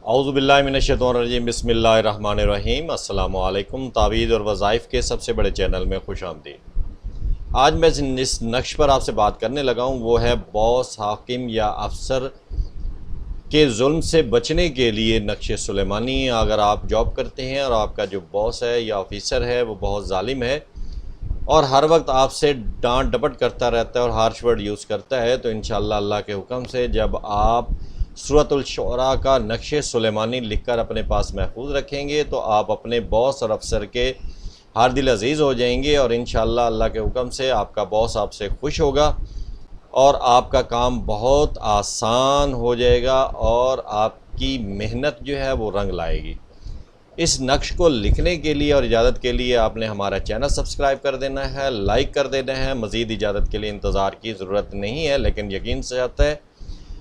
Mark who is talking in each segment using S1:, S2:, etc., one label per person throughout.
S1: औज़ुबिल्लाहि बिस्मिल्लाहिर्रहमानिर्रहीम। अस्सलामु अलैकुम। तावीज़ और वज़ाइफ़ के सबसे बड़े चैनल में खुश आमदीद। आज मैं जिस नक्श पर आपसे बात करने लगा हूँ वो है बॉस, हाकिम या अफसर के जुल्म से बचने के लिए नक्श सुलेमानी। अगर आप जॉब करते हैं और आपका जो बॉस है या ऑफिसर है वो बहुत ज़ालिम है और हर वक्त आपसे डांट डपट करता रहता है और हार्श वर्ड यूज़ करता है, तो इंशाअल्लाह अल्लाह के हुक्म से जब आप सूरतुल शुअरा का नक्श सुलेमानी लिखकर अपने पास महफूज रखेंगे तो आप अपने बॉस और अफसर के हार दिल अज़ीज़ हो जाएंगे और इंशाअल्लाह अल्लाह के हुक्म से आपका बॉस आपसे खुश होगा और आपका काम बहुत आसान हो जाएगा और आपकी मेहनत जो है वो रंग लाएगी। इस नक्श को लिखने के लिए और इजाज़त के लिए आपने हमारा चैनल सब्सक्राइब कर देना है, लाइक कर देना है। मज़ीद इजाज़त के लिए इंतज़ार की ज़रूरत नहीं है, लेकिन यकीन से आता है।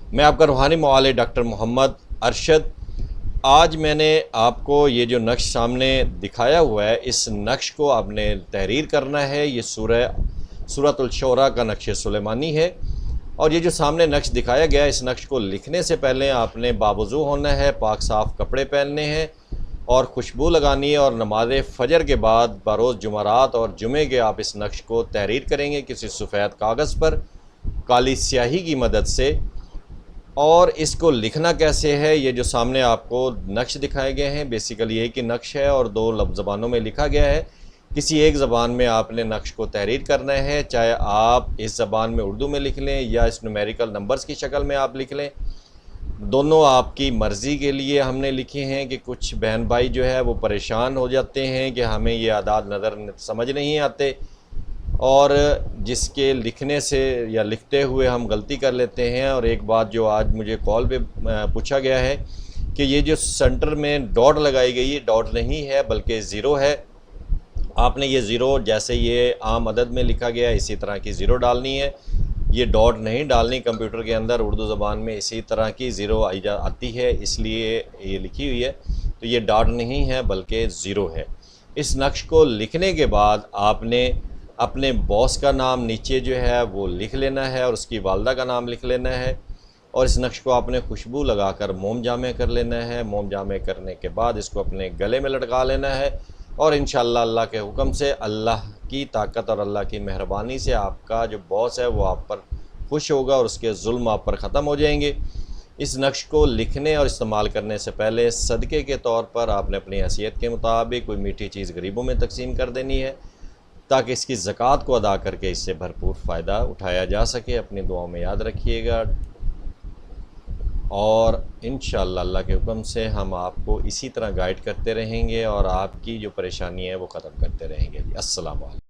S1: मैं आपका रूहानी मुआलिज डॉक्टर मोहम्मद अरशद। आज मैंने आपको ये जो नक्श सामने दिखाया हुआ है, इस नक्श को आपने तहरीर करना है। ये सूरतुल शुअरा का नक्श सुलेमानी है और ये जो सामने नक्श दिखाया गया है, इस नक्श को लिखने से पहले आपने बावज़ू होना है, पाक साफ़ कपड़े पहनने हैं और खुशबू लगानी है और नमाज फ़जर के बाद बरोज़ जुमरात और जुमे के आप इस नक्श को तहरीर करेंगे किसी सफ़ेद कागज़ पर काली स्याही की मदद से। और इसको लिखना कैसे है, ये जो सामने आपको नक्श दिखाए गए हैं बेसिकली एक ही नक्श है और दो ज़बानों में लिखा गया है। किसी एक ज़बान में आपने नक्श को तहरीर करना है, चाहे आप इस ज़बान में उर्दू में लिख लें या इस न्यूमेरिकल नंबर्स की शक्ल में आप लिख लें। दोनों आपकी मर्ज़ी के लिए हमने लिखे हैं कि कुछ बहन भाई जो है वो परेशान हो जाते हैं कि हमें ये आदाद नज़र समझ नहीं आते और जिसके लिखने से या लिखते हुए हम गलती कर लेते हैं। और एक बात जो आज मुझे कॉल पे पूछा गया है कि ये जो सेंटर में डॉट लगाई गई है, डॉट नहीं है बल्कि ज़ीरो है। आपने ये ज़ीरो जैसे ये आम अदद में लिखा गया है इसी तरह की ज़ीरो डालनी है, ये डॉट नहीं डालनी। कंप्यूटर के अंदर उर्दू ज़बान में इसी तरह की ज़ीरो आती है, इसलिए ये लिखी हुई है। तो ये डॉट नहीं है बल्कि ज़ीरो है। इस नक्श को लिखने के बाद आपने अपने बॉस का नाम नीचे जो है वो लिख लेना है और उसकी वालदा का नाम लिख लेना है और इस नक्श को आपने खुशबू लगाकर मोम जामे कर लेना है। मोम जामे करने के बाद इसको अपने गले में लटका लेना है और इंशाअल्लाह अल्लाह के हुक्म से, अल्लाह की ताकत और अल्लाह की मेहरबानी से आपका जो बॉस है वो आप पर खुश होगा और उसके जुल्म आप पर ख़त्म हो जाएंगे। इस नक्श को लिखने और इस्तेमाल करने से पहले सदक़े के तौर पर आपने अपनी हैसियत के मुताबिक कोई मीठी चीज़ गरीबों में तकसीम कर देनी है ताकि इसकी ज़कात को अदा करके इससे भरपूर फ़ायदा उठाया जा सके। अपनी दुआओं में याद रखिएगा और इंशाअल्लाह अल्लाह के हुक्म से हम आपको इसी तरह गाइड करते रहेंगे और आपकी जो परेशानी है वो ख़त्म करते रहेंगे। अस्सलाम वालेकुम।